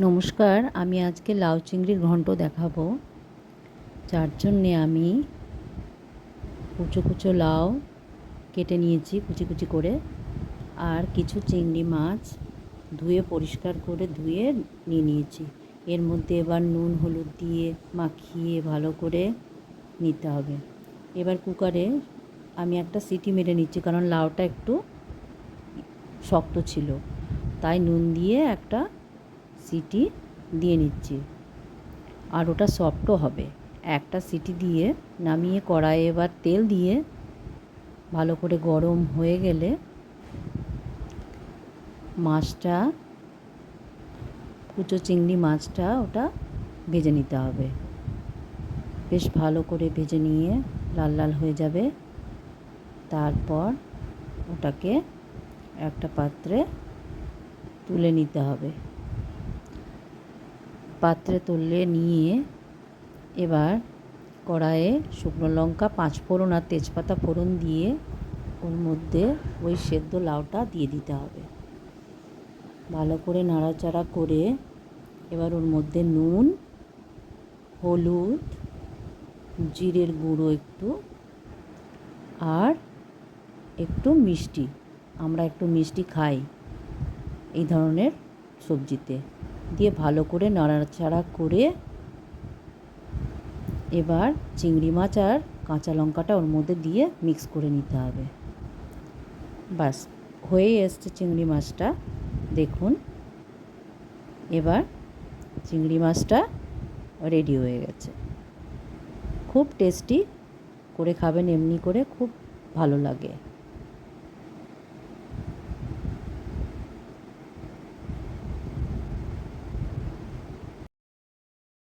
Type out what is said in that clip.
নমস্কার, আমি আজকে লাউ চিংড়ির ঘন্ট দেখাবো। যার জন্যে আমি কুচো কুচো লাউ কেটে নিয়েছি কুচি কুচি করে, আর কিছু চিংড়ি মাছ ধুয়ে পরিষ্কার করে ধুয়ে নিয়ে নিয়েছি। এর মধ্যে এবার নুন হলুদ দিয়ে মাখিয়ে ভালো করে নিতে হবে। এবার কুকারে আমি একটা সিটি মেরে নিচ্ছি, কারণ লাউটা একটু শক্ত ছিল, তাই নুন দিয়ে একটা সিটি দিয়ে নিচ্ছি, আর ওটা সফটও হবে। একটা সিটি দিয়ে নামিয়ে কড়াইয়ে এবার তেল দিয়ে ভালো করে গরম হয়ে গেলে মাছটা, কুচো চিংড়ি মাছটা ওটা ভেজে নিতে হবে। বেশ ভালো করে ভেজে নিয়ে লাল লাল হয়ে যাবে। তারপর ওটাকে একটা পাত্রে তুলে নিতে হবে। পাত্রে তুলে নিয়ে এবার কড়াইয়ে শুকনো লঙ্কা, পাঁচ ফোড়ন আর তেজপাতা ফোড়ন দিয়ে ওর মধ্যে ওই সেদ্ধ লাউটা দিয়ে দিতে হবে। ভালো করে নাড়াচাড়া করে এবার ওর মধ্যে নুন, হলুদ, জিরের গুঁড়ো একটু, আর একটু মিষ্টি, আমরা একটু মিষ্টি খাই এই ধরনের সবজিতে, দিয়ে ভালো করে নাড়াচাড়া করে এবার চিংড়ি মাছ আর কাঁচা লঙ্কাটা ওর মধ্যে দিয়ে মিক্স করে নিতে হবে। বাস, হয়েই এসছে চিংড়ি মাছটা, দেখুন। এবার চিংড়ি মাছটা রেডি হয়ে গেছে। খুব টেস্টি করে খাবেন, এমনি করে খুব ভালো লাগে।